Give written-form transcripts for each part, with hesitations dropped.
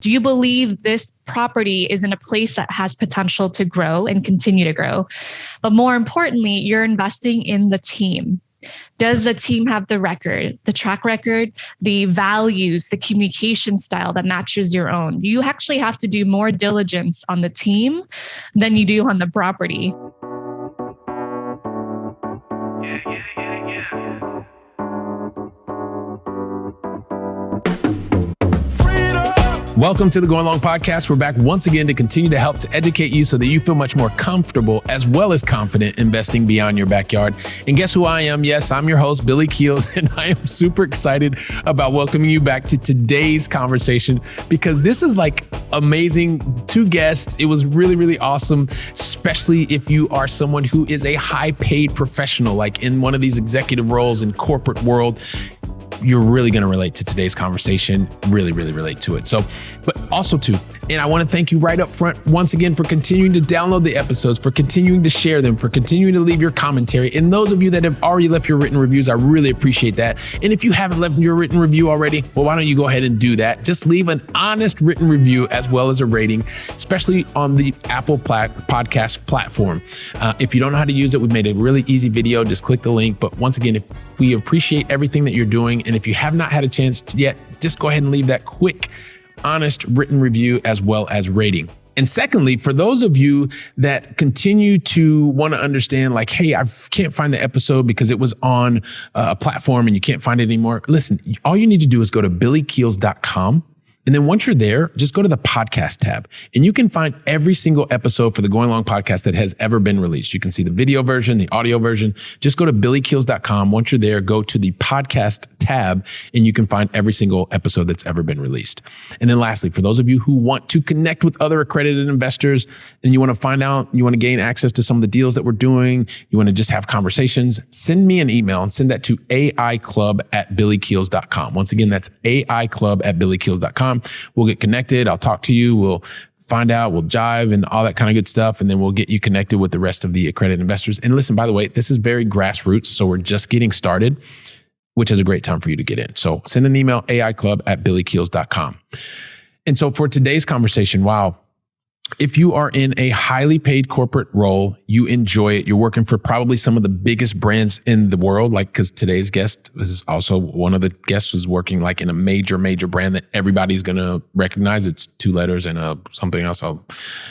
Do you believe this property is in a place that has potential to grow and continue to grow? But more importantly, you're investing in the team. Does the team have the record, the track record, the values, the communication style that matches your own? You actually have to do more diligence on the team than you do on the property. Welcome to the Going Long podcast. We're back once again to continue to help to educate you so that you feel much more comfortable as well as confident investing beyond your backyard. And guess who I am? Yes, I'm your host, Billy Keels, and I am super excited about welcoming you back to today's conversation because this is like amazing. 2 guests. It was really, really awesome, especially if you are someone who is a high paid professional, like in one of these executive roles in corporate world. You're really going to relate to today's conversation, really, really relate to it. So, but also too, and I want to thank you right up front once again for continuing to download the episodes, for continuing to share them, for continuing to leave your commentary. And those of you that have already left your written reviews, I really appreciate that. And if you haven't left your written review already, well, why don't you go ahead and do that? Just leave an honest written review as well as a rating, especially on the Apple podcast platform. If you don't know how to use it, we've made a really easy video. Just click the link. But once again, if we appreciate everything that you're doing. And if you have not had a chance yet, just go ahead and leave that quick, honest written review as well as rating. And secondly, for those of you that continue to want to understand, like, hey, I can't find the episode because it was on a platform and you can't find it anymore. Listen, all you need to do is go to billykeels.com. And then once you're there, just go to the podcast tab and you can find every single episode for the Going Long podcast that has ever been released. You can see the video version, the audio version. Just go to billykeels.com. Once you're there, go to the podcast tab and you can find every single episode that's ever been released. And then lastly, for those of you who want to connect with other accredited investors and you want to find out, you want to gain access to some of the deals that we're doing, you want to just have conversations, send me an email and send that to aiclub@billykeels.com. Once again, that's aiclub@billykeels.com. We'll get connected. I'll talk to you. We'll find out, we'll jive and all that kind of good stuff. And then we'll get you connected with the rest of the accredited investors. And listen, by the way, this is very grassroots. So we're just getting started, which is a great time for you to get in. So send an email, aiclub@billykeels.com. And so for today's conversation, wow. If you are in a highly paid corporate role, you enjoy it. You're working for probably some of the biggest brands in the world, like, because today's guest is also one of the guests was working like in a major brand that everybody's going to recognize. It's 2 letters and something else,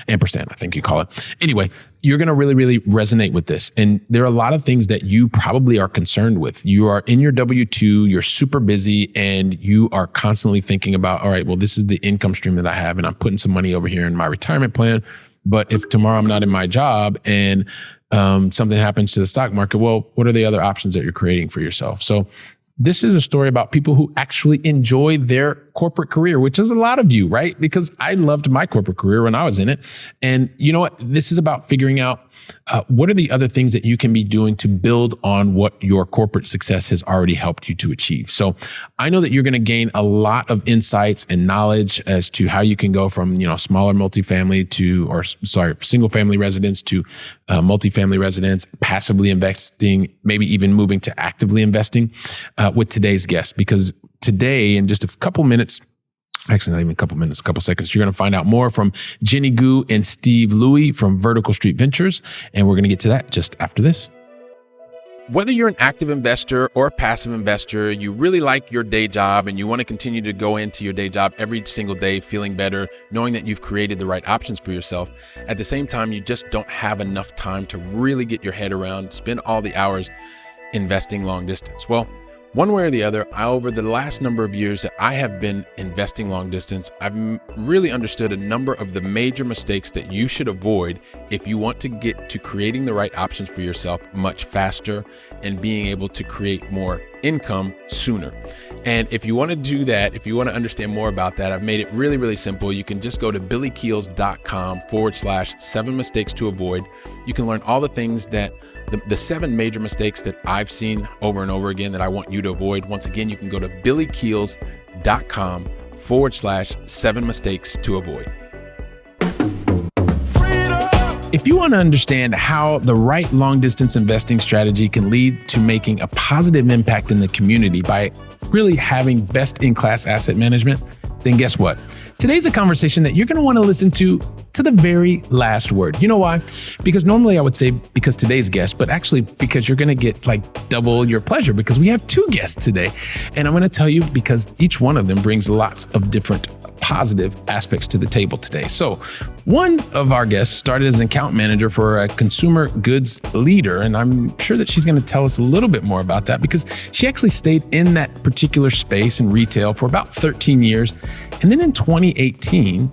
ampersand, I think you call it. Anyway, you're going to really, really resonate with this. And there are a lot of things that you probably are concerned with. You are in your W-2, you're super busy, and you are constantly thinking about, all right, well, this is the income stream that I have, and I'm putting some money over here in my retirement plan. But if tomorrow I'm not in my job and something happens to the stock market, well, what are the other options that you're creating for yourself? So this is a story about people who actually enjoy their corporate career, which is a lot of you, right? Because I loved my corporate career when I was in it. And you know what? This is about figuring out what are the other things that you can be doing to build on what your corporate success has already helped you to achieve. So I know that you're going to gain a lot of insights and knowledge as to how you can go from, smaller multifamily single family residence to multifamily residence, passively investing, maybe even moving to actively investing with today's guest. Because today, in just a couple minutes, actually not even a couple minutes, a couple seconds, you're going to find out more from Gou and Steven Louie from Vertical Street Ventures. And we're going to get to that just after this. Whether you're an active investor or a passive investor, you really like your day job and you want to continue to go into your day job every single day feeling better, knowing that you've created the right options for yourself. At the same time, you just don't have enough time to really get your head around, spend all the hours investing long distance. Well, one way or the other, over the last number of years that I have been investing long distance, I've really understood a number of the major mistakes that you should avoid if you want to get to creating the right options for yourself much faster and being able to create more income sooner. And if you want to do that, if you want to understand more about that, I've made it really, really simple. You can just go to billykeels.com/7 mistakes to avoid. You can learn all the things that the 7 major mistakes that I've seen over and over again that I want you to avoid. Once again, you can go to billykeels.com/7 mistakes to avoid. If you want to understand how the right long-distance investing strategy can lead to making a positive impact in the community by really having best-in-class asset management, then guess what? Today's a conversation that you're going to want to listen to the very last word. You know why? Because normally I would say because today's guest, but actually because you're going to get like double your pleasure because we have two guests today. And I'm going to tell you because each one of them brings lots of different positive aspects to the table today. So one of our guests started as an account manager for a consumer goods leader. And I'm sure that she's going to tell us a little bit more about that because she actually stayed in that particular space in retail for about 13 years. And then in 2018,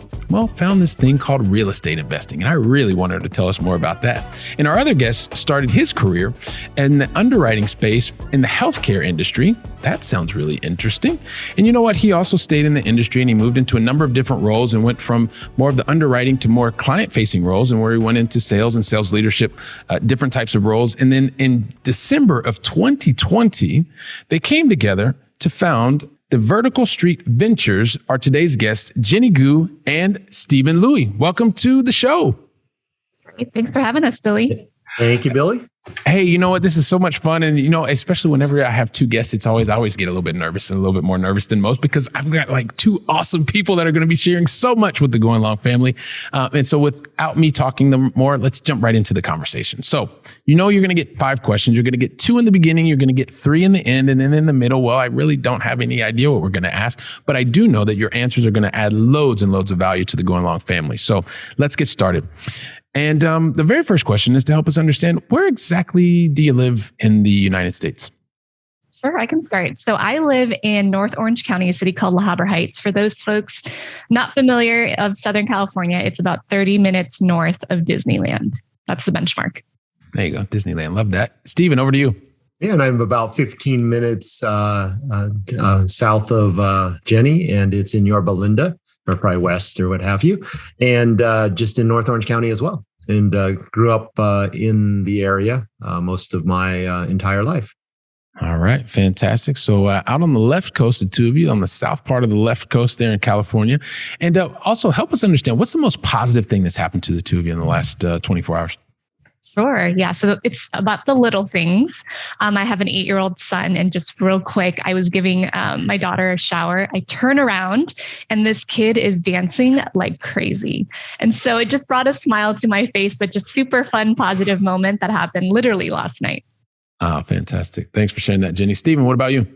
found this thing called real estate investing. And I really want her to tell us more about that. And our other guest started his career in the underwriting space in the healthcare industry. That sounds really interesting. And you know what? He also stayed in the industry and he moved into a number of different roles and went from more of the underwriting to more client-facing roles, and where he went into sales and sales leadership, different types of roles. And then in December of 2020, they came together to found the Vertical Street Ventures. Are today's guests, Gou and Steven Louie. Welcome to the show. Thanks for having us, Billy. Thank you, Billy. Hey, you know what? This is so much fun. And, especially whenever I have two guests, I always get a little bit nervous and a little bit more nervous than most because I've got like two awesome people that are going to be sharing so much with the Gou and Long family. And so without me talking them more, let's jump right into the conversation. So, you're going to get 5 questions. You're going to get 2 in the beginning. You're going to get 3 in the end. And then in the middle, I really don't have any idea what we're going to ask, but I do know that your answers are going to add loads and loads of value to the Gou and Long family. So let's get started. And the very first question is to help us understand, where exactly do you live in the United States? Sure, I can start. So I live in North Orange County, a city called La Habra Heights. For those folks not familiar of Southern California, it's about 30 minutes north of Disneyland. That's the benchmark. There you go, Disneyland. Love that. Steven, over to you. Yeah, and I'm about 15 minutes south of Jenny, and it's in Yorba Linda, or probably west or what have you, and just in North Orange County as well. And grew up in the area most of my entire life. All right, fantastic. So out on the left coast, the two of you, on the south part of the left coast there in California. And also help us understand, what's the most positive thing that's happened to the two of you in the last 24 hours? Sure. Yeah. So it's about the little things. I have an 8-year-old son, and just real quick, I was giving my daughter a shower. I turn around and this kid is dancing like crazy. And so it just brought a smile to my face, but just super fun, positive moment that happened literally last night. Oh, fantastic. Thanks for sharing that, Jenny. Steven, what about you?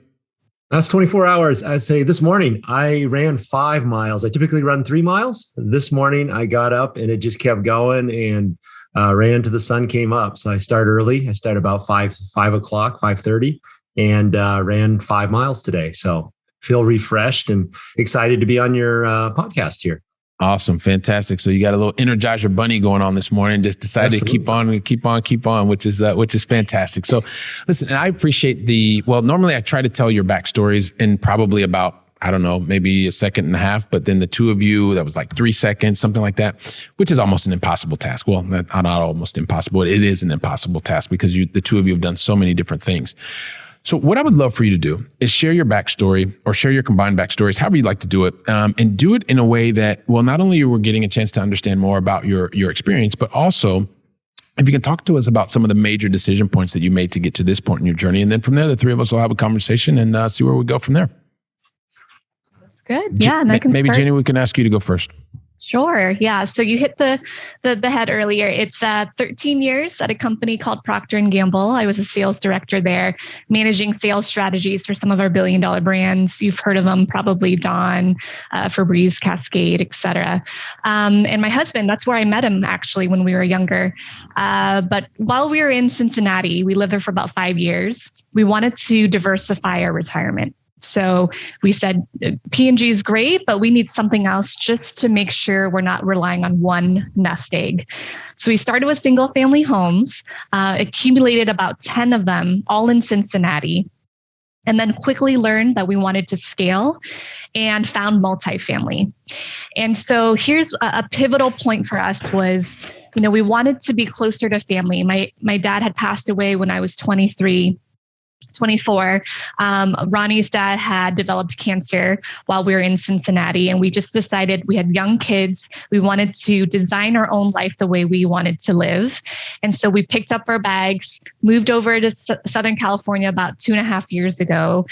That's 24 hours. I'd say this morning I ran 5 miles. I typically run 3 miles. This morning I got up and it just kept going and ran till the sun came up. So I start early. I start about 5 o'clock, 5:30, and ran 5 miles today. So feel refreshed and excited to be on your podcast here. Awesome. Fantastic. So you got a little Energizer bunny going on this morning. Just decided Absolutely. to keep on, which is fantastic. So listen, and I appreciate normally I try to tell your backstories in probably about, I don't know, maybe a second and a half, but then the two of you, that was like 3 seconds, something like that, which is almost an impossible task. Well, not almost impossible. It is an impossible task because the two of you have done so many different things. So what I would love for you to do is share your backstory or share your combined backstories, however you'd like to do it, and do it in a way that, not only you were getting a chance to understand more about your experience, but also if you can talk to us about some of the major decision points that you made to get to this point in your journey. And then from there, the three of us will have a conversation and see where we go from there. Good. Yeah. And I can maybe start. Jenny, we can ask you to go first. Sure. Yeah. So you hit the head earlier. It's 13 years at a company called Procter & Gamble. I was a sales director there, managing sales strategies for some of our billion-dollar brands. You've heard of them, probably Dawn, Febreze, Cascade, et cetera. And my husband, that's where I met him actually when we were younger. But while we were in Cincinnati, we lived there for about 5 years. We wanted to diversify our retirement. So we said, P&G is great, but we need something else just to make sure we're not relying on one nest egg. So we started with single family homes, accumulated about 10 of them, all in Cincinnati, and then quickly learned that we wanted to scale and found multifamily. And so here's a pivotal point for us was, we wanted to be closer to family. My dad had passed away when I was 23. 24, Ronnie's dad had developed cancer while we were in Cincinnati. And we just decided we had young kids. We wanted to design our own life the way we wanted to live. And so we picked up our bags, moved over to Southern California about 2.5 years ago.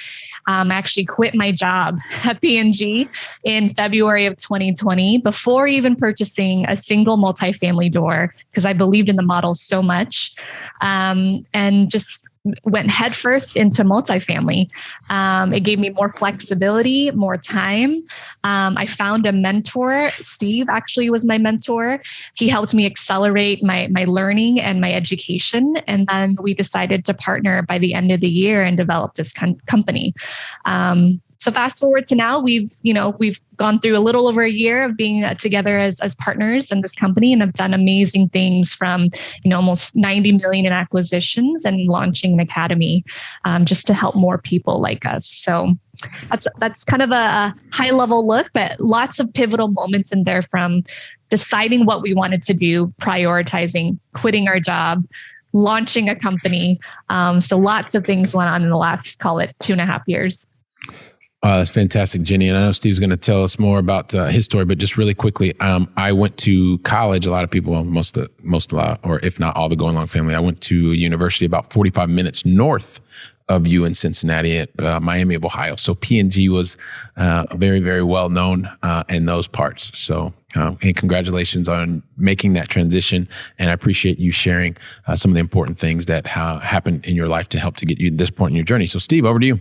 I actually quit my job at P&G in February of 2020 before even purchasing a single multifamily door because I believed in the model so much, and just went headfirst into multifamily. It gave me more flexibility, more time. I found a mentor. Steve actually was my mentor. He helped me accelerate my learning and my education. And then we decided to partner by the end of the year and develop this company. So fast forward to now, we've gone through a little over a year of being together as partners in this company, and have done amazing things from, almost 90 million in acquisitions and launching an academy, just to help more people like us. So that's kind of a high level look, but lots of pivotal moments in there, from deciding what we wanted to do, prioritizing, quitting our job, launching a company. So lots of things went on in the last, call it 2.5 years. That's fantastic, Jenny. And I know Steve's going to tell us more about his story, but just really quickly, I went to college. A lot of people, or if not all the Gou and Long family, I went to a university about 45 minutes north of you in Cincinnati at Miami of Ohio. So P&G was very, very well known in those parts. So, and congratulations on making that transition. And I appreciate you sharing some of the important things that happened in your life to help to get you to this point in your journey. So Steve, over to you.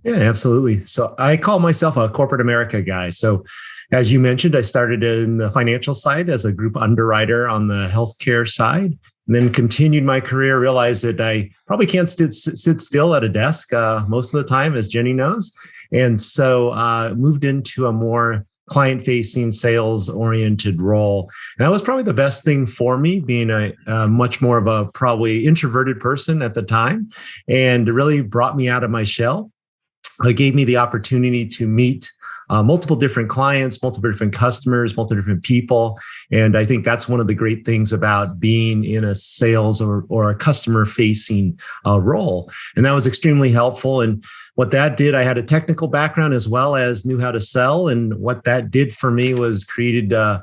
Yeah, absolutely. So I call myself a corporate America guy. So as you mentioned, I started in the financial side as a group underwriter on the healthcare side, and then continued my career, realized that I probably can't sit still at a desk most of the time, as Jenny knows. And so moved into a more client-facing, sales-oriented role. And that was probably the best thing for me, being a much more of a probably introverted person at the time, and it really brought me out of my shell. It gave me the opportunity to meet multiple different clients, multiple different customers, multiple different people. And I think that's one of the great things about being in a sales or a customer-facing role. And that was extremely helpful. And what that did, I had a technical background as well as knew how to sell. And what that did for me was created a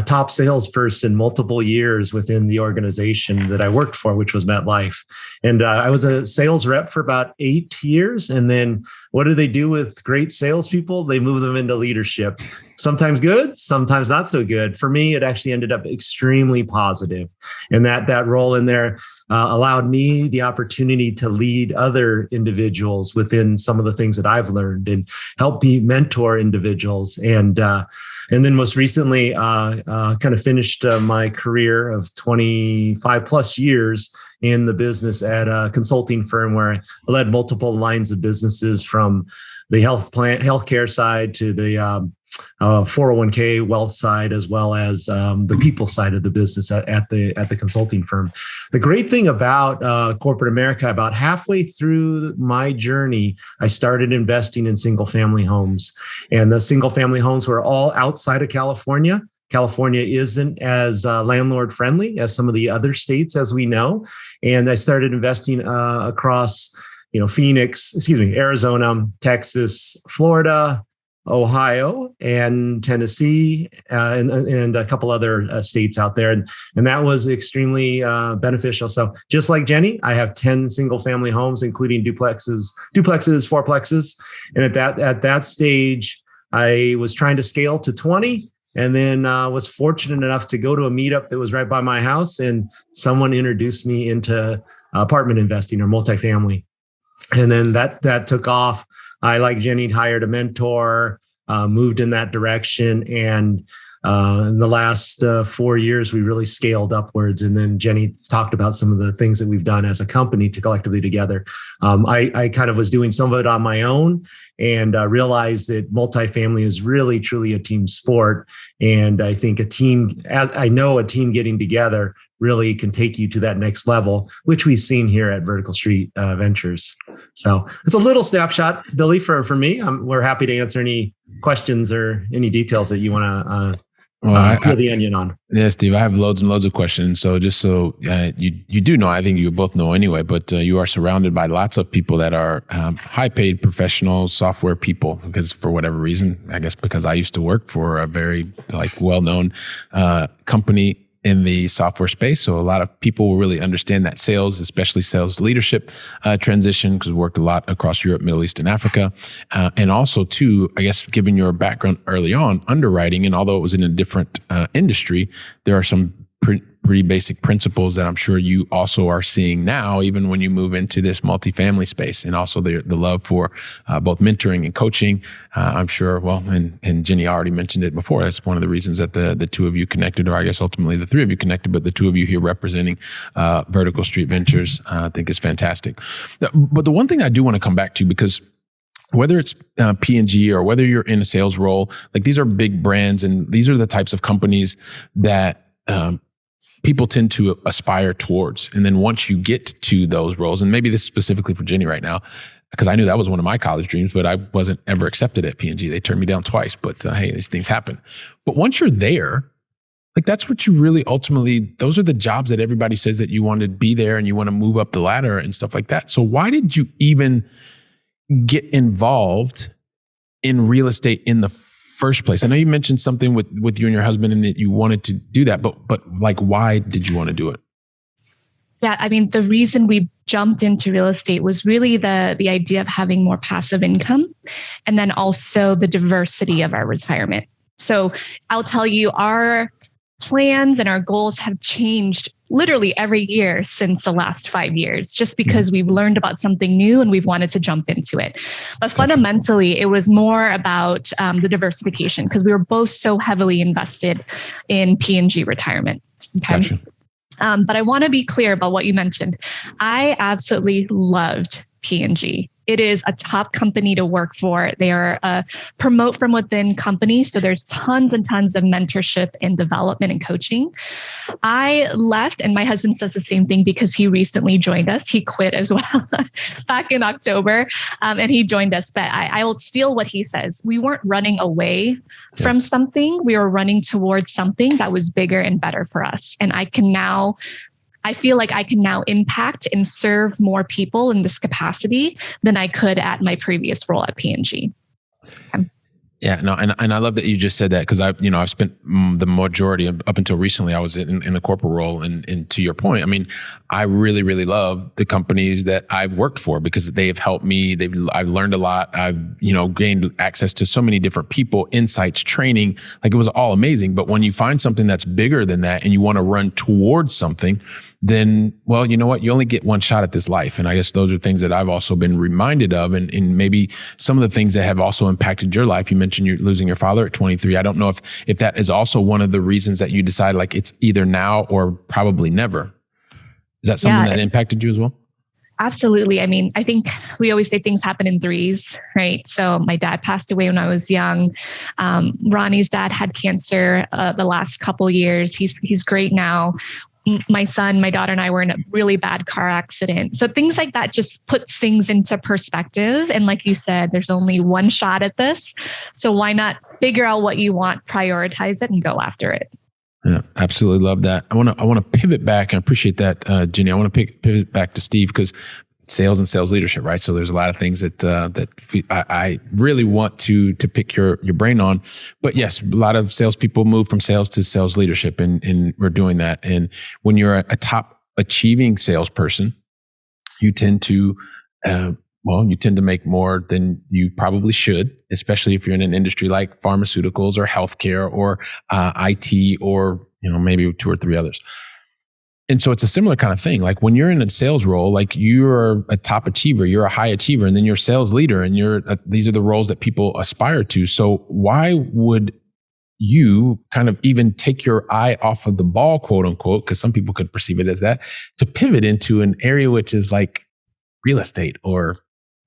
top salesperson multiple years within the organization that I worked for, which was MetLife. And I was a sales rep for about 8 years. And then what do they do with great salespeople? They move them into leadership. Sometimes good, sometimes not so good. For me, it actually ended up extremely positive. And that role in there allowed me the opportunity to lead other individuals within some of the things that I've learned and help me mentor individuals. And then most recently, kind of finished my career of 25 plus years in the business at a consulting firm where I led multiple lines of businesses, from the healthcare side to the 401k wealth side, as well as the people side of the business at the consulting firm. The great thing about corporate America, about halfway through my journey, I started investing in single family homes, and the single family homes were all outside of California. California isn't as landlord friendly as some of the other states, as we know. And I started investing across, Arizona, Texas, Florida, Ohio, and Tennessee, and a couple other states out there. And that was extremely beneficial. So just like Jenny, I have 10 single family homes, including duplexes, fourplexes. And at that stage, I was trying to scale to 20. And then was fortunate enough to go to a meetup that was right by my house, and someone introduced me into apartment investing or multifamily. And then that took off. I, like Jenny, hired a mentor, moved in that direction. And in the last 4 years, we really scaled upwards. And then Jenny talked about some of the things that we've done as a company to collectively together. I kind of was doing some of it on my own, and realized that multifamily is really, truly a team sport. And I think a team getting together really can take you to that next level, which we've seen here at Vertical Street Ventures. So it's a little snapshot, Billy, for me. We're happy to answer any questions or any details that you want to peel the onion on. Yeah, Steve, I have loads and loads of questions. So just so you do know, I think you both know anyway, but you are surrounded by lots of people that are high paid professional software people, because for whatever reason, I guess because I used to work for a very well-known company in the software space. So a lot of people will really understand that sales, especially sales leadership transition, because we worked a lot across Europe, Middle East, and Africa. And also too, I guess, given your background early on, underwriting, and although it was in a different industry, there are some pretty basic principles that I'm sure you also are seeing now, even when you move into this multifamily space, and also the love for both mentoring and coaching. I'm sure, and Jenny already mentioned it before. That's one of the reasons that the two of you connected, or I guess ultimately the three of you connected, but the two of you here representing Vertical Street Ventures, I think is fantastic. But the one thing I do want to come back to, because whether it's P&G or whether you're in a sales role, like these are big brands, and these are the types of companies that people tend to aspire towards. And then once you get to those roles, and maybe this is specifically for Jenny right now, because I knew that was one of my college dreams, but I wasn't ever accepted at P&G. They turned me down twice, but hey, these things happen. But once you're there, like that's what you really ultimately, those are the jobs that everybody says that you want to be there and you want to move up the ladder and stuff like that. So why did you even get involved in real estate in the first place? I know you mentioned something with you and your husband and that you wanted to do that, but like, why did you want to do it? Yeah, I mean, the reason we jumped into real estate was really the idea of having more passive income, and then also the diversity of our retirement. So I'll tell you, our plans and our goals have changed literally every year since the last 5 years, just because we've learned about something new and we've wanted to jump into it. But fundamentally, it was more about the diversification, because we were both so heavily invested in P&G retirement. Okay? Gotcha. But I want to be clear about what you mentioned. I absolutely loved P&G. It is a top company to work for. They are a promote from within company. So there's tons and tons of mentorship and development and coaching. I left, and my husband says the same thing because he recently joined us. He quit as well back in October, and he joined us. But I will steal what he says. We weren't running away from something. We were running towards something that was bigger and better for us. And I feel like I can now impact and serve more people in this capacity than I could at my previous role at P&G. Okay. Yeah, no, and I love that you just said that, because I've spent the majority of, up until recently, I was in a corporate role, and to your point, I mean, I really, really love the companies that I've worked for, because they have helped me. I've learned a lot. I've gained access to so many different people, insights, training. Like, it was all amazing. But when you find something that's bigger than that and you want to run towards something, then, well, you know what? You only get one shot at this life. And I guess those are things that I've also been reminded of, and maybe some of the things that have also impacted your life. You mentioned you're losing your father at 23. I don't know if that is also one of the reasons that you decide, like, it's either now or probably never. Is that something that impacted you as well? Absolutely. I mean, I think we always say things happen in threes, right? So my dad passed away when I was young. Ronnie's dad had cancer the last couple years. He's great now. My son, my daughter, and I were in a really bad car accident. So things like that just puts things into perspective. And like you said, there's only one shot at this. So why not figure out what you want, prioritize it, and go after it? Yeah, absolutely love that. I want to pivot back. I appreciate that, Jenny. I want to pivot back to Steve, because sales and sales leadership, right? So there's a lot of things that I really want to pick your brain on. But yes, a lot of salespeople move from sales to sales leadership, and we're doing that. And when you're a top achieving salesperson, you tend to make more than you probably should, especially if you're in an industry like pharmaceuticals or healthcare or IT, or maybe two or three others. And so it's a similar kind of thing. Like, when you're in a sales role, like, you're a top achiever, you're a high achiever, and then you're a sales leader, and these are the roles that people aspire to. So why would you kind of even take your eye off of the ball, quote unquote, because some people could perceive it as that, to pivot into an area which is like real estate or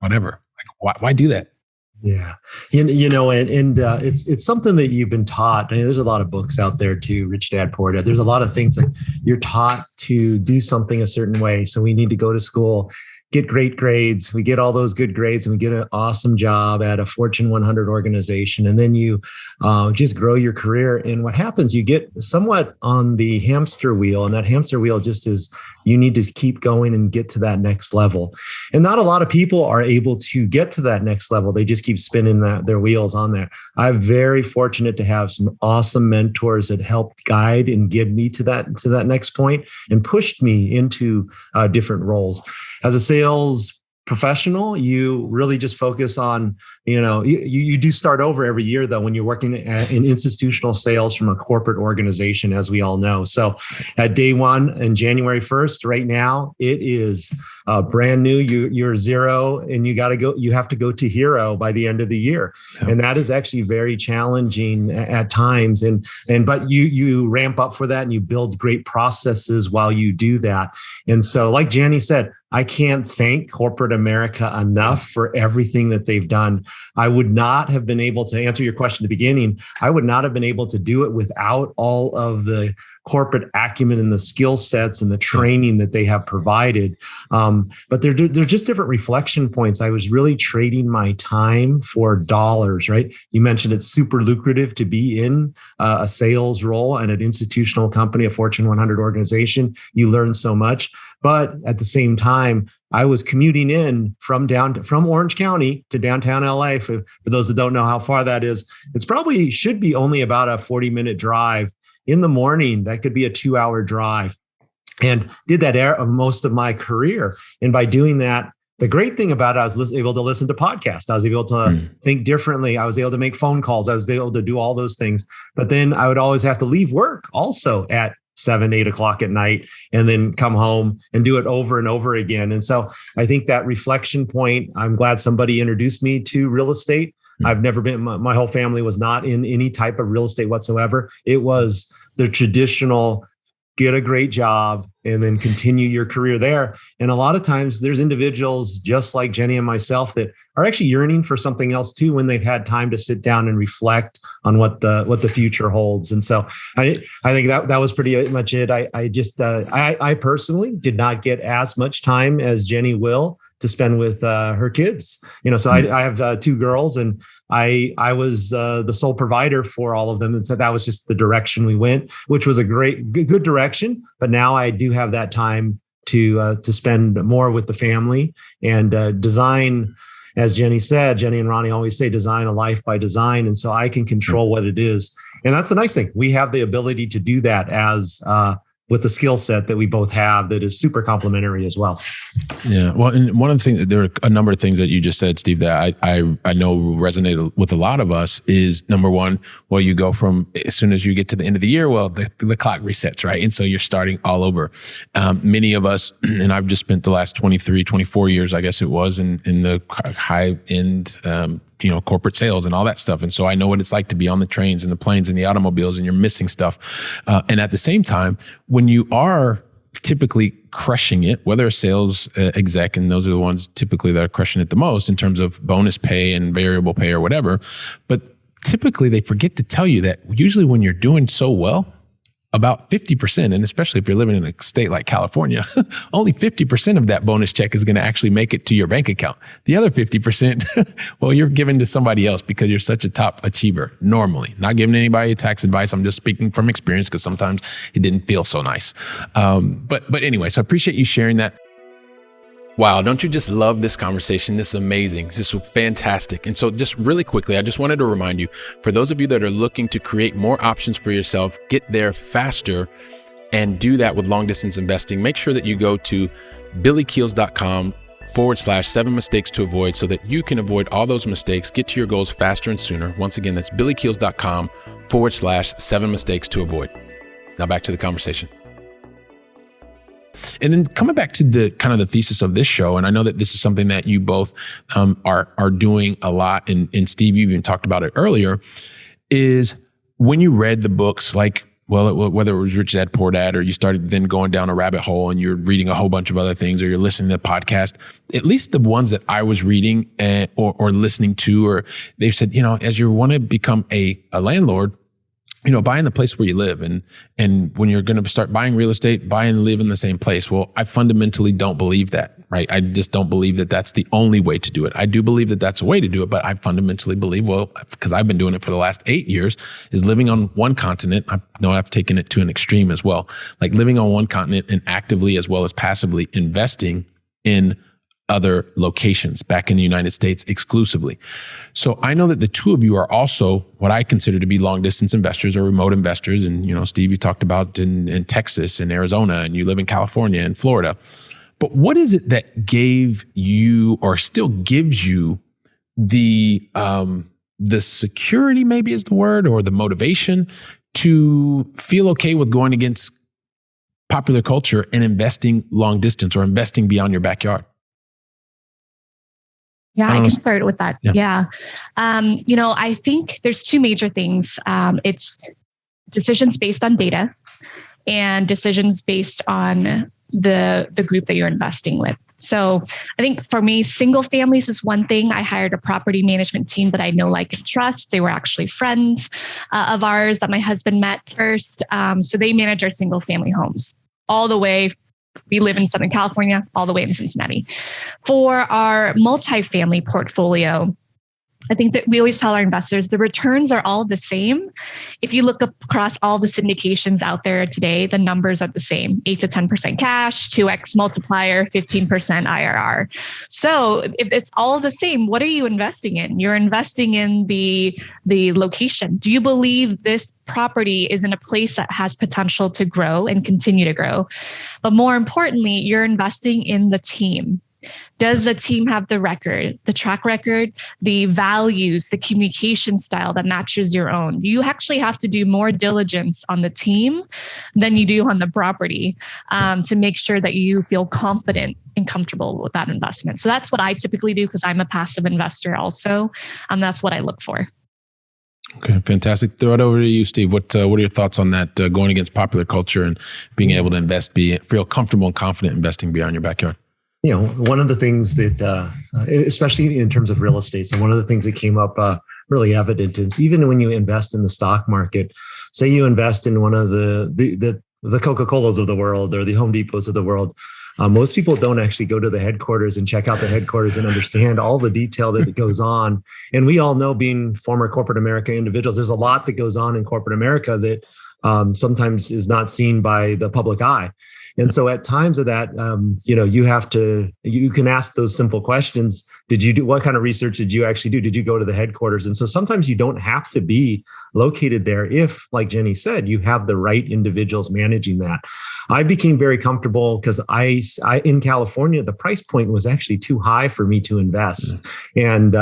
whatever? Like, why do that? Yeah. And it's something that you've been taught. I mean, there's a lot of books out there too, Rich Dad, Poor Dad. There's a lot of things that you're taught to do something a certain way. So we need to go to school, get great grades. We get all those good grades and we get an awesome job at a Fortune 100 organization. And then you just grow your career. And what happens, you get somewhat on the hamster wheel. And that hamster wheel just is, you need to keep going and get to that next level. And not a lot of people are able to get to that next level. They just keep spinning their wheels on there. I'm very fortunate to have some awesome mentors that helped guide and get me to that next point and pushed me into different roles. As a sales professional, you really just focus on, you do start over every year, though, when you're working in institutional sales from a corporate organization, as we all know. So at day one and January 1st, right now, it is brand new. You're zero and you have to go to hero by the end of the year. Yeah. And that is actually very challenging at times. But you ramp up for that and you build great processes while you do that. And so, like Jenny said, I can't thank corporate America enough for everything that they've done. I would not have been able to answer your question at the beginning. I would not have been able to do it without all of the corporate acumen and the skill sets and the training that they have provided. But they're just different reflection points. I was really trading my time for dollars, right? You mentioned it's super lucrative to be in a sales role at an institutional company, a Fortune 100 organization. You learn so much. But at the same time, I was commuting in from Orange County to downtown LA. For those that don't know how far that is, it's probably should be only about a 40-minute drive. In the morning, that could be a 2-hour drive, and did that most of my career. And by doing that, the great thing about it, I was able to listen to podcasts. I was able to think differently. I was able to make phone calls. I was able to do all those things. But then I would always have to leave work also at 7, 8 o'clock at night, and then come home and do it over and over again. And so I think that reflection point, I'm glad somebody introduced me to real estate. I've never been, my whole family was not in any type of real estate whatsoever. It was the traditional, get a great job and then continue your career there. And a lot of times there's individuals just like Jenny and myself that are actually yearning for something else too, when they've had time to sit down and reflect on what the future holds. And so I think that was pretty much it. I personally did not get as much time as Jenny will to spend with her kids. So I have 2 girls, and I was the sole provider for all of them. And so that was just the direction we went, which was a good direction. But now I do have that time to spend more with the family and design. As Jenny said, Jenny and Ronnie always say, design a life by design. And so I can control what it is. And that's the nice thing. We have the ability to do that as with the skill set that we both have that is super complementary as well. Yeah. Well, and one of the things, there are a number of things that you just said, Steve, that I know resonated with a lot of us is, number one, well, you go from, as soon as you get to the end of the year, well, the clock resets, right? And so you're starting all over. Many of us, and I've just spent the last 23, 24 years, I guess it was, in the high end, corporate sales and all that stuff. And so I know what it's like to be on the trains and the planes and the automobiles, and you're missing stuff. And at the same time, when you are typically crushing it, whether a sales exec, and those are the ones typically that are crushing it the most in terms of bonus pay and variable pay or whatever, but typically they forget to tell you that usually when you're doing so well, about 50%, and especially if you're living in a state like California, only 50% of that bonus check is going to actually make it to your bank account. The other 50%, well, you're giving to somebody else because you're such a top achiever normally. Not giving anybody tax advice. I'm just speaking from experience because sometimes it didn't feel so nice. But anyway, so I appreciate you sharing that. Wow, don't you just love this conversation? This is amazing. This is fantastic. And so just really quickly, I just wanted to remind you, for those of you that are looking to create more options for yourself, get there faster, and do that with long distance investing, make sure that you go to billykeels.com/7 mistakes to avoid so that you can avoid all those mistakes, get to your goals faster and sooner. Once again, that's billykeels.com/7 mistakes to avoid. Now back to the conversation. And then coming back to the kind of the thesis of this show, and I know that this is something that you both are doing a lot, and Steve, you even talked about it earlier, is when you read the books, like, well, whether it was Rich Dad, Poor Dad, or you started then going down a rabbit hole and you're reading a whole bunch of other things, or you're listening to the podcast, at least the ones that I was reading or listening to, or they've said, as you want to become a landlord, buying the place where you live, and when you're going to start buying real estate, buy and live in the same place. Well, I fundamentally don't believe that, right? I just don't believe that that's the only way to do it. I do believe that that's a way to do it, but I fundamentally believe, well, because I've been doing it for the last 8 years, is living on one continent. I know I've taken it to an extreme as well, like living on one continent and actively as well as passively investing in other locations back in the United States exclusively. So I know that the two of you are also what I consider to be long distance investors or remote investors. And, Steve, you talked about in Texas and Arizona, and you live in California and Florida. But what is it that gave you, or still gives you, the security, maybe is the word, or the motivation to feel okay with going against popular culture and investing long distance or investing beyond your backyard? Yeah, I can start with that. Yeah. I think there's two major things. It's decisions based on data and decisions based on the group that you're investing with. So I think for me, single families is one thing. I hired a property management team that I know, like, and trust. They were actually friends of ours that my husband met first. So they manage our single family homes all the way. We live in Southern California, all the way in Cincinnati. For our multifamily portfolio, I think that we always tell our investors the returns are all the same. If you look across all the syndications out there today, the numbers are the same: 8 to 10% cash, 2x multiplier, 15% IRR. So if it's all the same, what are you investing in? You're investing in the location. Do you believe this property is in a place that has potential to grow and continue to grow? But more importantly, you're investing in the team. Does the team have the record, the track record, the values, the communication style that matches your own? You actually have to do more diligence on the team than you do on the property to make sure that you feel confident and comfortable with that investment. So that's what I typically do, because I'm a passive investor also. That's what I look for. Okay, fantastic. Throw it over to you, Steve. What are your thoughts on that, going against popular culture and being able to feel comfortable and confident investing beyond your backyard? One of the things that, especially in terms of real estate, so one of the things that came up really evident is even when you invest in the stock market, say you invest in one of the Coca-Colas of the world or the Home Depots of the world, most people don't actually go to the headquarters and check out the headquarters and understand all the detail that goes on. And we all know, being former corporate America individuals, there's a lot that goes on in corporate America that sometimes is not seen by the public eye. And so at times of that, you can ask those simple questions. What kind of research did you actually do? Did you go to the headquarters? And so sometimes you don't have to be located there if, like Jenny said, you have the right individuals managing that. I became very comfortable because I in California, the price point was actually too high for me to invest. And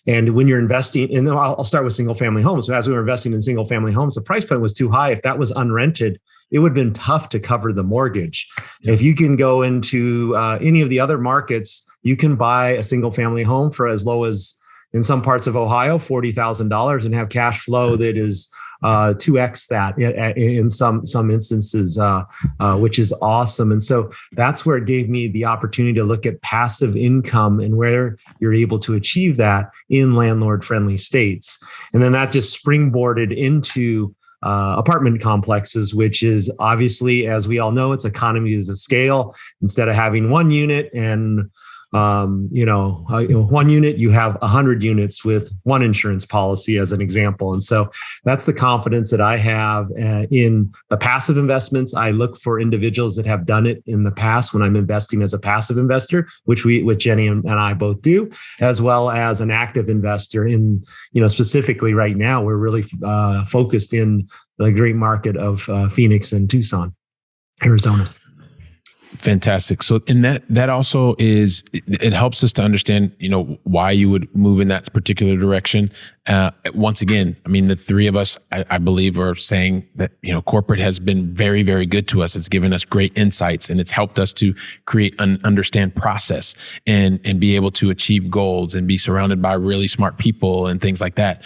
when you're investing, and I'll start with single family homes. So as we were investing in single family homes, the price point was too high. If that was unrented, it would have been tough to cover the mortgage. Yeah. If you can go into any of the other markets, you can buy a single family home for as low as, in some parts of Ohio, $40,000 and have cash flow that is 2x that in some instances, which is awesome. And so that's where it gave me the opportunity to look at passive income and where you're able to achieve that in landlord-friendly states. And then that just springboarded into apartment complexes, which is obviously, as we all know, it's economies of scale. Instead of having one unit and one unit, you have 100 units with one insurance policy, as an example. And so that's the confidence that I have in the passive investments. I look for individuals that have done it in the past when I'm investing as a passive investor, which Jenny and I both do, as well as an active investor in, specifically right now, we're really focused in the great market of Phoenix and Tucson, Arizona. Fantastic. So in that also is, it helps us to understand, why you would move in that particular direction. Once again, I mean, the three of us, I believe, are saying that, corporate has been very, very good to us. It's given us great insights, and it's helped us to create an understand process and be able to achieve goals and be surrounded by really smart people and things like that.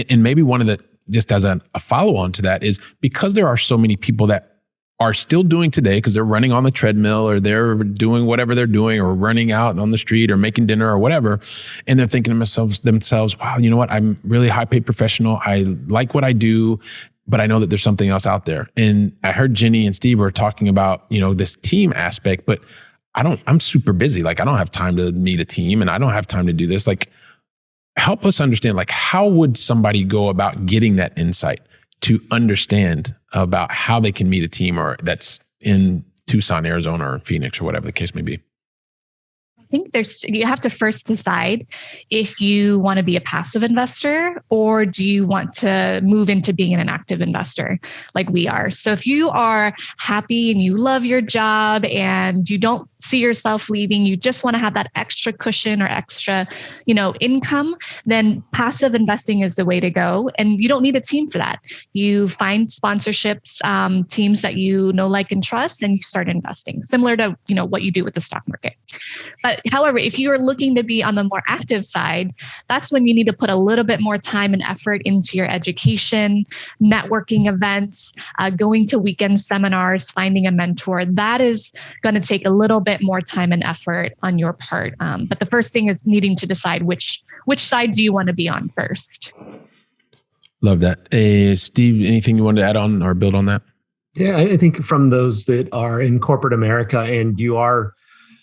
And maybe one of the, just as a follow on to that, is because there are so many people that are still doing today, because they're running on the treadmill or they're doing whatever they're doing or running out on the street or making dinner or whatever. And they're thinking to themselves, wow, you know what? I'm really high paid professional. I like what I do. but I know that there's something else out there. And I heard Jenny and Steve were talking about, this team aspect, but I'm super busy. Like, I don't have time to meet a team and I don't have time to do this. Like, help us understand, like, how would somebody go about getting that insight to understand about how they can meet a team or that's in Tucson, Arizona, or Phoenix, or whatever the case may be? I think you have to first decide if you want to be a passive investor or do you want to move into being an active investor like we are. So if you are happy and you love your job and you don't see yourself leaving, you just want to have that extra cushion or extra, income, then passive investing is the way to go. And you don't need a team for that. You find sponsorships, teams that you know, like, and trust, and you start investing, similar to, what you do with the stock market. But however, if you are looking to be on the more active side, that's when you need to put a little bit more time and effort into your education, networking events, going to weekend seminars, finding a mentor. That is going to take a little bit more time and effort on your part. But the first thing is needing to decide which side do you want to be on first. Love that. Steve, anything you wanted to add on or build on that? Yeah, I think from those that are in corporate America, and you are,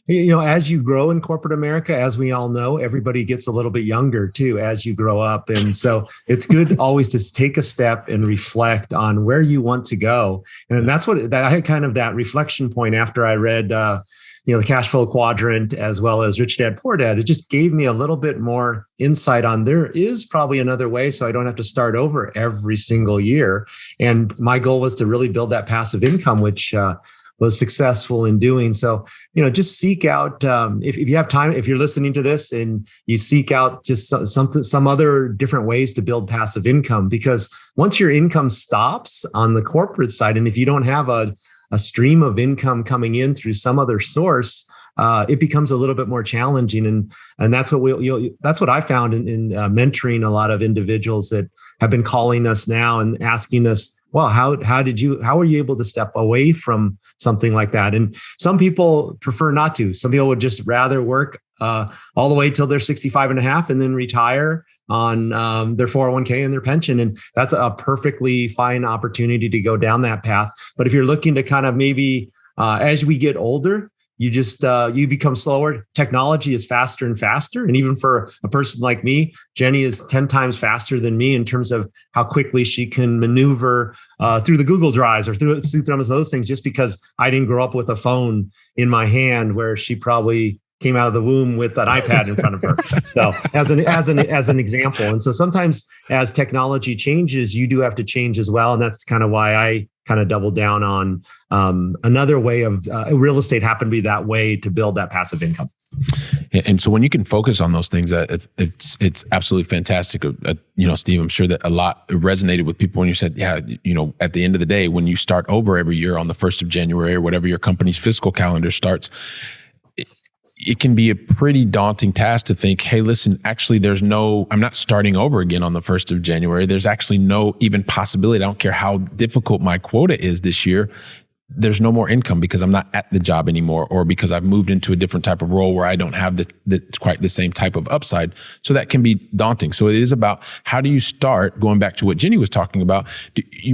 as you grow in corporate America, as we all know, everybody gets a little bit younger too as you grow up. And so it's good always to take a step and reflect on where you want to go. And that's what I had kind of that reflection point after I read, the Cash Flow Quadrant, as well as Rich Dad Poor Dad. It just gave me a little bit more insight on there is probably another way, so I don't have to start over every single year. And my goal was to really build that passive income, which was successful in doing. So, just seek out, if you have time, if you're listening to this and you seek out just some other different ways to build passive income, because once your income stops on the corporate side, and if you don't have a stream of income coming in through some other source, it becomes a little bit more challenging. And that's what that's what I found in mentoring a lot of individuals that have been calling us now and asking us, well, how were you able to step away from something like that? And some people prefer not to. Some people would just rather work all the way till they're 65 and a half and then retire on their 401k and their pension. And that's a perfectly fine opportunity to go down that path. But if you're looking to kind of maybe as we get older, you become slower. Technology is faster and faster. And even for a person like me, Jenny is 10 times faster than me in terms of how quickly she can maneuver through the Google Drives or through some of those things, just because I didn't grow up with a phone in my hand where she probably came out of the womb with an iPad in front of her. So as an example. And so sometimes as technology changes, you do have to change as well. And that's kind of why I kind of double down on another way of real estate happened to be that way to build that passive income. And so when you can focus on those things, it's absolutely fantastic. Steve, I'm sure that a lot resonated with people when you said, at the end of the day, when you start over every year on the 1st of January or whatever your company's fiscal calendar starts, it can be a pretty daunting task to think, hey, listen, actually, I'm not starting over again on the 1st of January. There's actually no even possibility. I don't care how difficult my quota is this year. There's no more income because I'm not at the job anymore, or because I've moved into a different type of role where I don't have quite the same type of upside. So that can be daunting. So it is about how do you start, going back to what Jenny was talking about,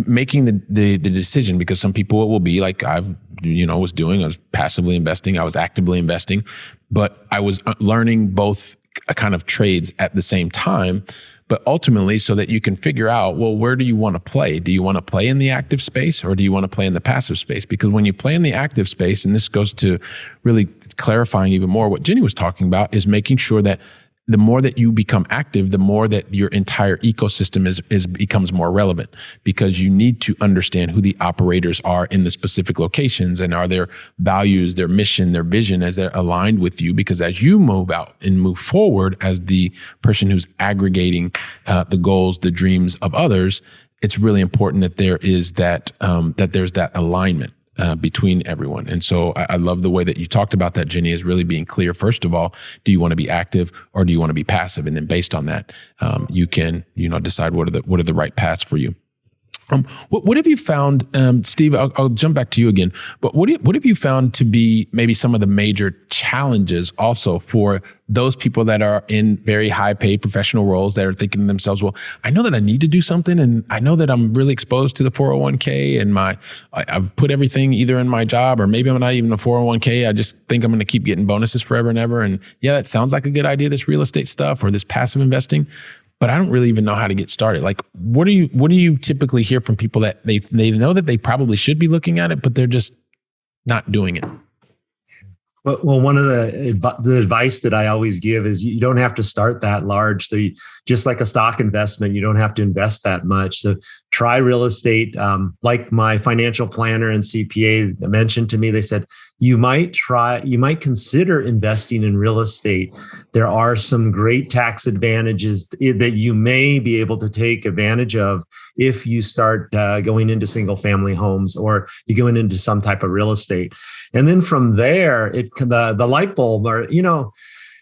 making the decision, because some people will be like I was passively investing, I was actively investing, but I was learning both kind of trades at the same time. But ultimately, so that you can figure out, well, where do you want to play? Do you want to play in the active space or do you want to play in the passive space? Because when you play in the active space, and this goes to really clarifying even more what Jenny was talking about, is making sure that the more that you become active, the more that your entire ecosystem becomes more relevant, because you need to understand who the operators are in the specific locations, and are their values, their mission, their vision, as they're aligned with you. Because as you move out and move forward as the person who's aggregating the goals, the dreams of others, it's really important that there is that there's that alignment between everyone. And so I love the way that you talked about that, Jenny, is really being clear. First of all, do you want to be active or do you want to be passive? And then based on that, you can, decide what are the right paths for you. What have you found, Steve? I'll jump back to you again. But what have you found to be maybe some of the major challenges also for those people that are in very high paid professional roles that are thinking to themselves, well, I know that I need to do something, and I know that I'm really exposed to the 401k, and I've put everything either in my job, or maybe I'm not even a 401k. I just think I'm going to keep getting bonuses forever and ever. And yeah, that sounds like a good idea, this real estate stuff or this passive investing, but I don't really even know how to get started. Like, what do you typically hear from people that they know that they probably should be looking at it, but they're just not doing it? Well, one of the advice that I always give is you don't have to start that large. So just like a stock investment, you don't have to invest that much. So try real estate. Like my financial planner and CPA mentioned to me, they said, you might consider investing in real estate. There are some great tax advantages that you may be able to take advantage of if you start going into single family homes, or you going into some type of real estate. And then from there, the light bulb, or you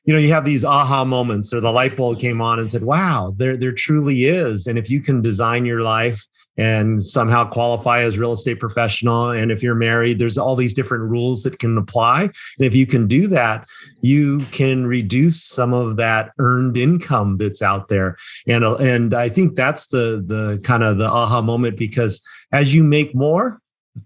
have these aha moments, or the light bulb came on and said, wow, there truly is. And if you can design your life and somehow qualify as real estate professional, and if you're married, there's all these different rules that can apply. And if you can do that, you can reduce some of that earned income that's out there. And I think that's the kind of the aha moment, because as you make more,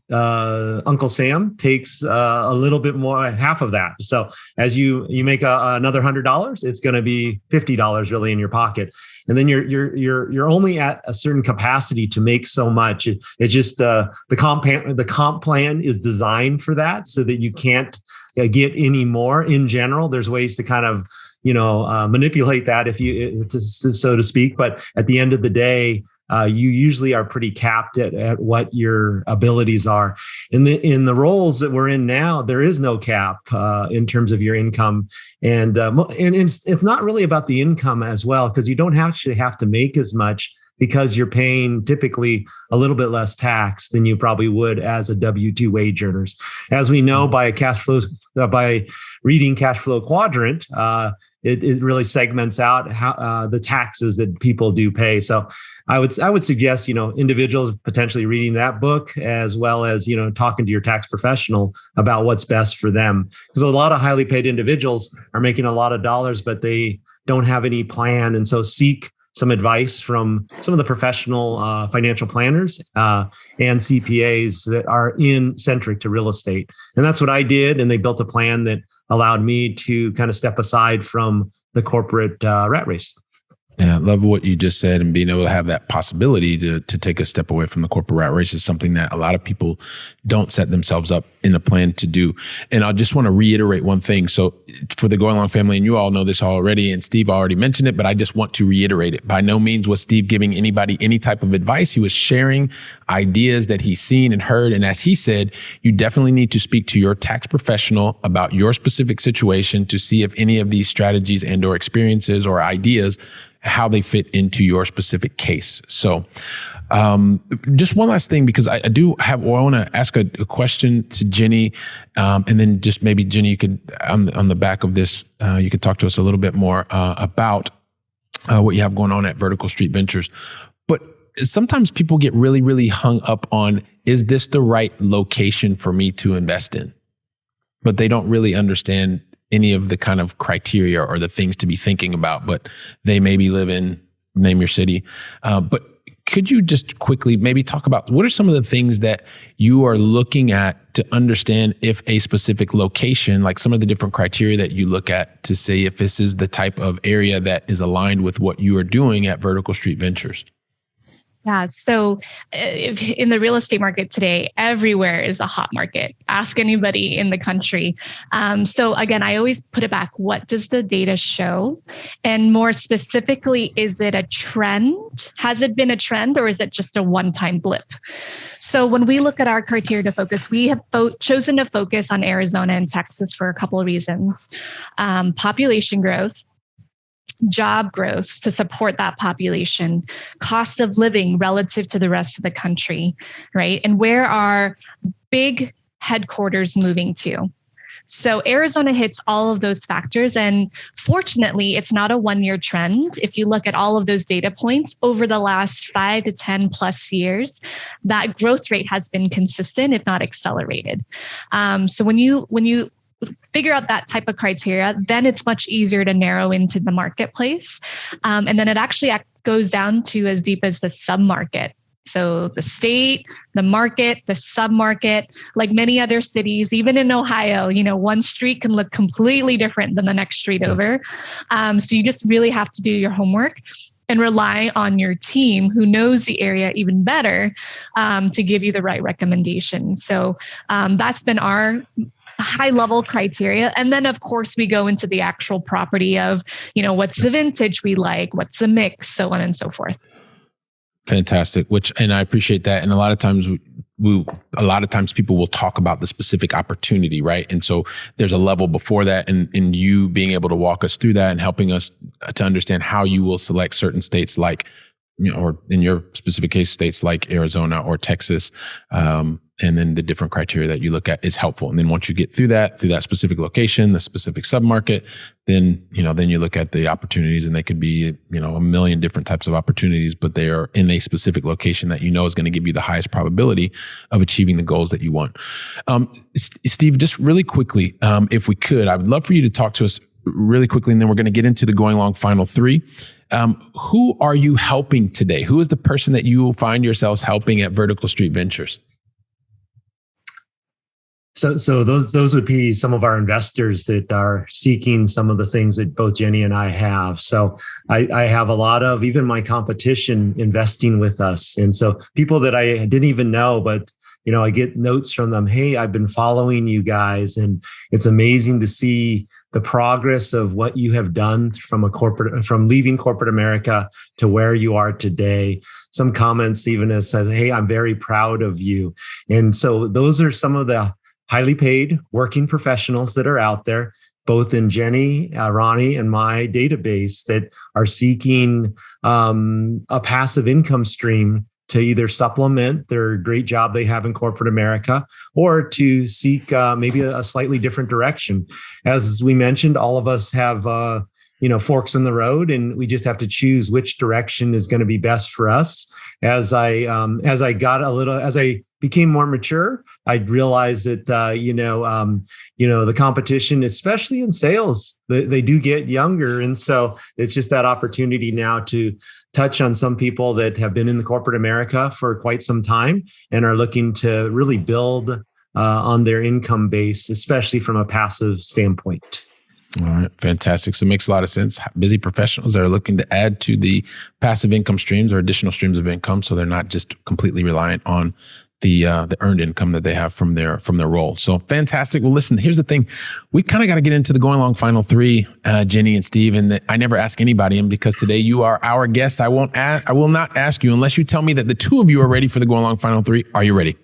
Uncle Sam takes a little bit more, half of that. So as you make another $100, it's going to be $50 really in your pocket, and then you're only at a certain capacity to make so much. It's just the comp plan is designed for that, so that you can't get any more. In general, there's ways to kind of manipulate that, so to speak. But at the end of the day, you usually are pretty capped at what your abilities are. In the roles that we're in now, there is no cap in terms of your income, and it's not really about the income as well, because you don't actually have to make as much, because you're paying typically a little bit less tax than you probably would as a W-2 wage earners. As we know by by reading Cash Flow Quadrant, it really segments out how the taxes that people do pay. So I would suggest, individuals potentially reading that book, as well as, talking to your tax professional about what's best for them. Because a lot of highly paid individuals are making a lot of dollars, but they don't have any plan. And so seek some advice from some of the professional financial planners and CPAs that are centric to real estate. And that's what I did. And they built a plan that allowed me to kind of step aside from the corporate rat race. Yeah, I love what you just said, and being able to have that possibility to take a step away from the corporate rat race is something that a lot of people don't set themselves up in a plan to do. And I just want to reiterate one thing. So for the Going Along family, and you all know this already, and Steve already mentioned it, but I just want to reiterate it. By no means was Steve giving anybody any type of advice. He was sharing ideas that he's seen and heard. And as he said, you definitely need to speak to your tax professional about your specific situation to see if any of these strategies and or experiences or ideas, how they fit into your specific case. So just one last thing, because I want to ask a question to Jenny, and then just maybe Jenny, you could, on the back of this, you could talk to us a little bit more about what you have going on at Vertical Street Ventures. But sometimes people get really, really hung up on, is this the right location for me to invest in? But they don't really understand any of the kind of criteria or the things to be thinking about, but they maybe live in, name your city. But could you just quickly maybe talk about what are some of the things that you are looking at to understand if a specific location, like some of the different criteria that you look at to say if this is the type of area that is aligned with what you are doing at Vertical Street Ventures? Yeah. So in the real estate market today, everywhere is a hot market. Ask anybody in the country. So again, I always put it back. What does the data show? And more specifically, is it a trend? Has it been a trend, or is it just a one-time blip? So when we look at our criteria to focus, we have chosen to focus on Arizona and Texas for a couple of reasons. Population growth, job growth to support that population, cost of living relative to the rest of the country, right? And where are big headquarters moving to? So Arizona hits all of those factors. And fortunately, it's not a 1-year trend. If you look at all of those data points over the last 5 to 10 plus years, that growth rate has been consistent, if not accelerated. So when you figure out that type of criteria, then it's much easier to narrow into the marketplace. And then it actually goes down to as deep as the submarket. So the state, the market, the submarket, like many other cities, even in Ohio, one street can look completely different than the next street over. So you just really have to do your homework and rely on your team who knows the area even better to give you the right recommendation. So that's been our high level criteria. And then of course we go into the actual property of, what's the vintage we like, what's the mix, so on and so forth. Fantastic. And I appreciate that. And a lot of times people will talk about the specific opportunity, right? And so there's a level before that, and you being able to walk us through that and helping us to understand how you will select certain states like, or in your specific case, states like Arizona or Texas, and then the different criteria that you look at is helpful. And then once you get through that specific location, the specific submarket, then you look at the opportunities, and they could be, a million different types of opportunities, but they are in a specific location that is going to give you the highest probability of achieving the goals that you want. Steve, just really quickly, if we could, I would love for you to talk to us really quickly, and then we're going to get into the going long final 3. Who are you helping today? Who is the person that you will find yourselves helping at Vertical Street Ventures? So those would be some of our investors that are seeking some of the things that both Jenny and I have. So I have a lot of even my competition investing with us. And so people that I didn't even know, but I get notes from them. Hey, I've been following you guys, and it's amazing to see the progress of what you have done from leaving corporate America to where you are today. Some comments even as says, hey, I'm very proud of you. And so those are some of the highly paid working professionals that are out there, both in Jenny, Ronnie, and my database, that are seeking a passive income stream to either supplement their great job they have in corporate America, or to seek maybe a slightly different direction. As we mentioned, all of us have forks in the road, and we just have to choose which direction is going to be best for us. As I became more mature, I realized that the competition, especially in sales, they do get younger, and so it's just that opportunity now to touch on some people that have been in the corporate America for quite some time and are looking to really build on their income base, especially from a passive standpoint. All right. Fantastic. So it makes a lot of sense. Busy professionals that are looking to add to the passive income streams or additional streams of income, so they're not just completely reliant on the earned income that they have from their role. So fantastic. Well, listen, here's the thing. We kind of got to get into the going long final 3, Jenny and Steve. And I never ask anybody, and because today you are our guest, I will not ask you unless you tell me that the 2 of you are ready for the going long final 3. Are you ready?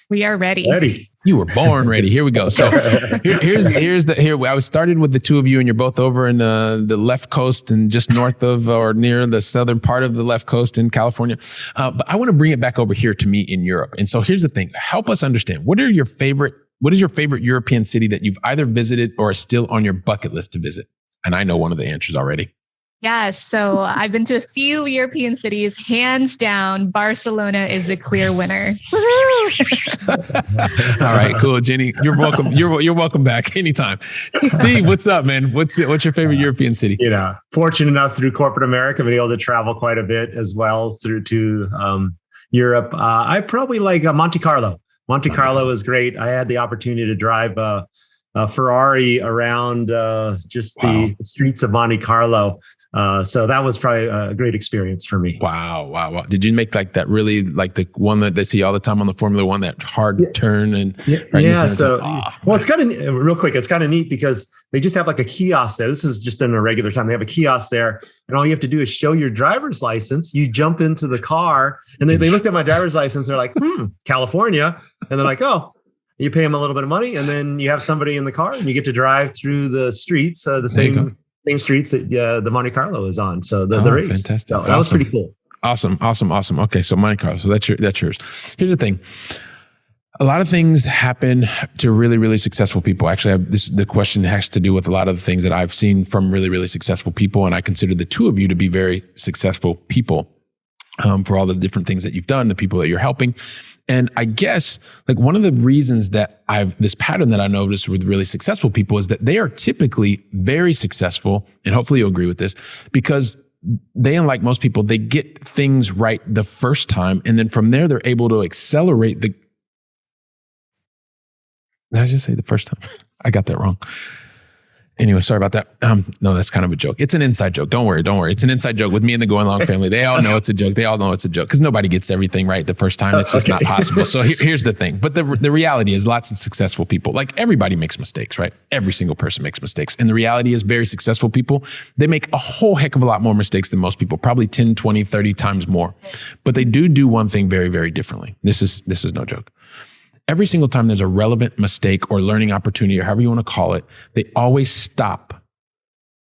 We are ready. Ready. You were born ready. Here we go. So I was started with the 2 of you, and you're both over in the left coast and just north of or near the southern part of the left coast in California. But I want to bring it back over here to me in Europe. And so here's the thing. Help us understand. What is your favorite European city that you've either visited or is still on your bucket list to visit? And I know one of the answers already. Yeah, so I've been to a few European cities. Hands down, Barcelona is the clear winner. All right, cool, Jenny. You're welcome. You're welcome back anytime. Steve, what's up, man? What's your favorite European city? Fortunate enough through corporate America, been able to travel quite a bit as well through to Europe. I probably like Monte Carlo. Monte Carlo is great. I had the opportunity to drive a Ferrari around the streets of Monte Carlo. So that was probably a great experience for me. Wow. Did you make like that really, like the one that they see all the time on the Formula One, that hard turn? And it's kind of real quick. It's kind of neat because they just have like a kiosk there. This is just in a regular time. They have a kiosk there, and all you have to do is show your driver's license. You jump into the car, and they looked at my driver's license. They're like, California. And they're like, oh. You pay them a little bit of money, and then you have somebody in the car, and you get to drive through the streets, the same streets that the Monte Carlo is on. So the race. Fantastic. So that was pretty cool. Awesome. Okay, so Monte Carlo. So that's yours. Here's the thing. A lot of things happen to really, really successful people. Actually, the question has to do with a lot of the things that I've seen from really, really successful people. And I consider the two of you to be very successful people for all the different things that you've done, the people that you're helping. And I guess like one of the reasons that this pattern that I noticed with really successful people is that they are typically very successful. And hopefully you'll agree with this, because they, unlike most people, they get things right the first time. And then from there, they're able to accelerate Did I just say the first time? I got that wrong. Anyway, sorry about that. No, that's kind of a joke. It's an inside joke. Don't worry. It's an inside joke with me and the Gou and Long family. They all know it's a joke. They all know it's a joke because nobody gets everything right the first time. It's just not possible. So here's the thing. But the reality is lots of successful people, like everybody makes mistakes, right? Every single person makes mistakes. And the reality is very successful people, they make a whole heck of a lot more mistakes than most people, probably 10, 20, 30 times more. But they do one thing very, very differently. This is no joke. Every single time there's a relevant mistake or learning opportunity or however you want to call it, they always stop.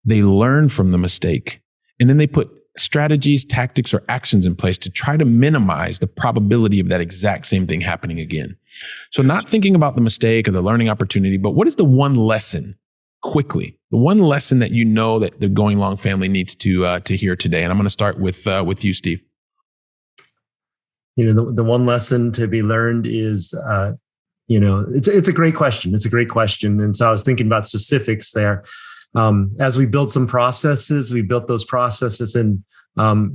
They learn from the mistake. And then they put strategies, tactics, or actions in place to try to minimize the probability of that exact same thing happening again. So not thinking about the mistake or the learning opportunity, but what is the one lesson quickly, the one lesson that you know that the Going Long family needs to hear today? And I'm going to start with you, Steve. The one lesson to be learned is, it's a great question. It's a great question. And so I was thinking about specifics there. As we build some processes, we built those processes. And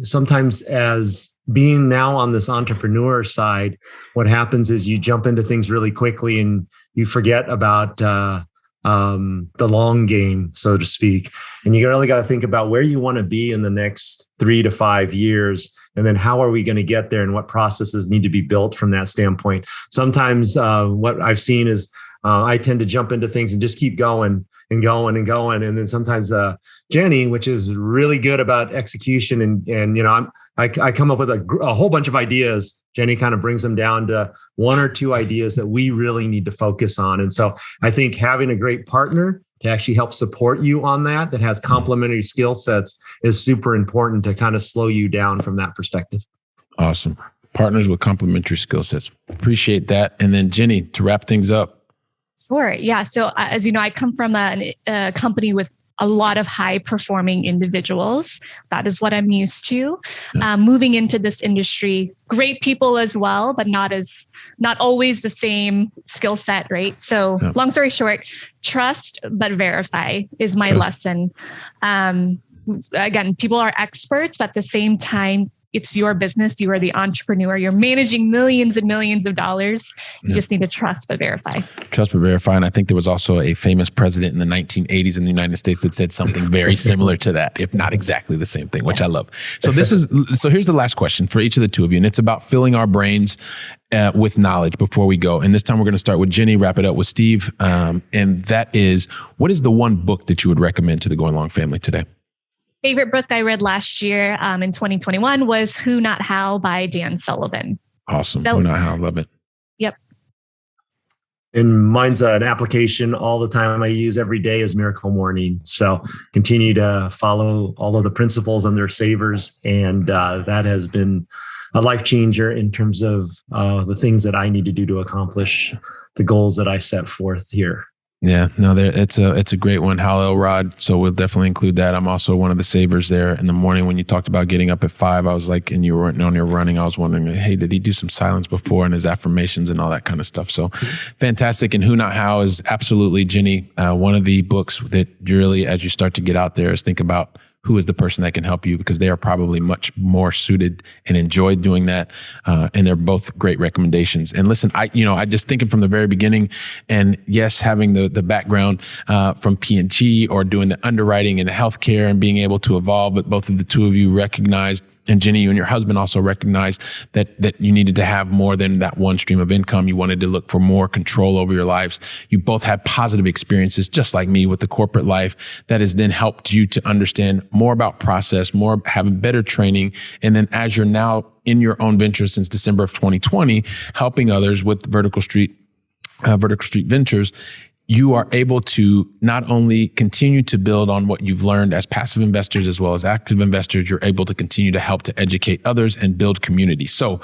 sometimes as being now on this entrepreneur side, what happens is you jump into things really quickly and you forget about the long game, so to speak. And you really got to think about where you want to be in the next 3 to 5 years. And then how are we going to get there and what processes need to be built from that standpoint? Sometimes what I've seen is I tend to jump into things and just keep going and going and going. And then sometimes Jenny, which is really good about execution and I come up with a whole bunch of ideas. Jenny kind of brings them down to 1 or 2 ideas that we really need to focus on. And so I think having a great partner to actually help support you on that has complementary skill sets is super important to kind of slow you down from that perspective. Awesome. Partners with complementary skill sets. Appreciate that. And then Jenny, to wrap things up. Sure. Yeah. So as you know, I come from a company with a lot of high performing individuals. That is what I'm used to. Moving into this industry, great people as well, but not always the same skill set, right? So long story short, trust, but verify is my lesson. Again, people are experts, but at the same time, it's your business. You are the entrepreneur. You're managing millions and millions of dollars. You just need to trust but verify. Trust but verify. And I think there was also a famous president in the 1980s in the United States that said something very similar to that, if not exactly the same thing, which I love. So here's the last question for each of the two of you. And it's about filling our brains with knowledge before we go. And this time we're going to start with Jenny, wrap it up with Steve. And that is, what is the one book that you would recommend to the Gou and Long family today? Favorite book I read last year in 2021 was Who Not How by Dan Sullivan. Awesome. Who Not How. Love it. Yep. And mine's an application all the time I use every day is Miracle Morning. So continue to follow all of the principles and their savers. And that has been a life changer in terms of the things that I need to do to accomplish the goals that I set forth here. Yeah, no, it's a great one, Hal Elrod. So we'll definitely include that. I'm also one of the savers there in the morning. When you talked about getting up at 5, I was like, and you weren't on your running, I was wondering, hey, did he do some silence before and his affirmations and all that kind of stuff? So fantastic. And Who Not How is absolutely, Jenny, one of the books that really, as you start to get out there, is think about who is the person that can help you, because they are probably much more suited and enjoy doing that. And they're both great recommendations. And listen, I just thinking from the very beginning, and yes, having the background from P&G or doing the underwriting and the healthcare and being able to evolve, but both of the two of you recognized, and Jenny, you and your husband also recognized that you needed to have more than that one stream of income. You wanted to look for more control over your lives. You both had positive experiences, just like me, with the corporate life that has then helped you to understand more about process, more having better training. And then as you're now in your own venture since December of 2020, helping others with Vertical Street Ventures, you are able to not only continue to build on what you've learned as passive investors as well as active investors, you're able to continue to help to educate others and build community. So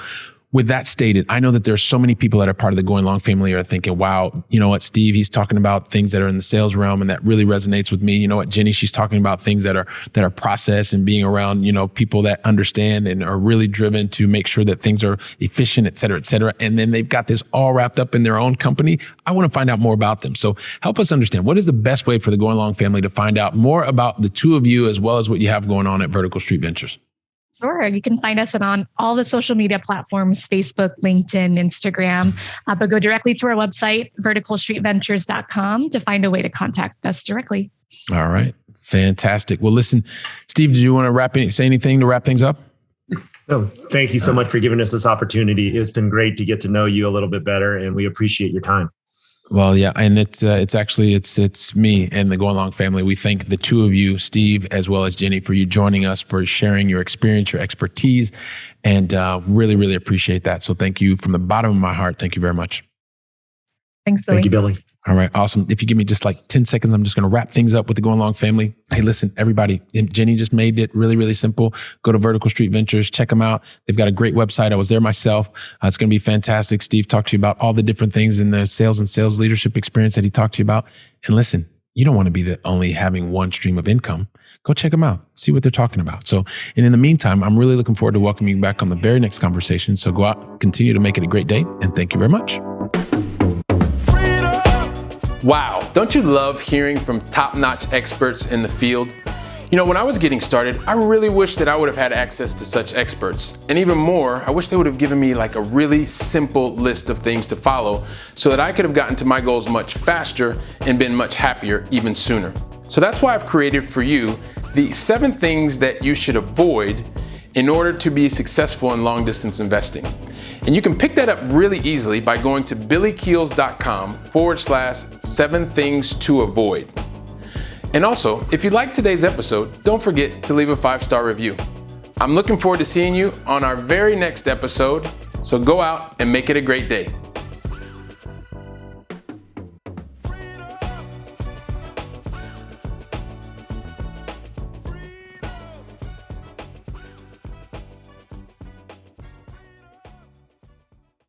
with that stated, I know that there's so many people that are part of the Going Long family are thinking, wow, you know what, Steve, he's talking about things that are in the sales realm and that really resonates with me. You know what, Jenny, she's talking about things that are process and being around, people that understand and are really driven to make sure that things are efficient, et cetera, et cetera. And then they've got this all wrapped up in their own company. I want to find out more about them. So help us understand, what is the best way for the Going Long family to find out more about the two of you as well as what you have going on at Vertical Street Ventures? Sure. You can find us on all the social media platforms, Facebook, LinkedIn, Instagram, but go directly to our website, verticalstreetventures.com, to find a way to contact us directly. All right. Fantastic. Well, listen, Steve, did you want to say anything to wrap things up? No, thank you so much for giving us this opportunity. It's been great to get to know you a little bit better, and we appreciate your time. Well, yeah, and it's me and the Going Long family. We thank the two of you, Steve as well as Jenny, for you joining us, for sharing your experience, your expertise, and really, really appreciate that. So thank you from the bottom of my heart. Thank you very much. Thanks, Billy. Thank you, Billy. All right, awesome. If you give me just like 10 seconds, I'm just going to wrap things up with the Going Long family. Hey, listen, everybody, Jenny just made it really, really simple. Go to Vertical Street Ventures, check them out. They've got a great website. I was there myself. It's going to be fantastic. Steve talked to you about all the different things in the sales and sales leadership experience that he talked to you about. And listen, you don't want to be the only having one stream of income. Go check them out. See what they're talking about. So, and in the meantime, I'm really looking forward to welcoming you back on the very next conversation. So go out, continue to make it a great day. And thank you very much. Wow, don't you love hearing from top-notch experts in the field? When I was getting started, I really wish that I would have had access to such experts. And even more, I wish they would have given me like a really simple list of things to follow so that I could have gotten to my goals much faster and been much happier even sooner. So that's why I've created for you the 7 things that you should avoid in order to be successful in long-distance investing. And you can pick that up really easily by going to billykeels.com/7 things to avoid. And also, if you liked today's episode, don't forget to leave a 5-star review. I'm looking forward to seeing you on our very next episode, so go out and make it a great day.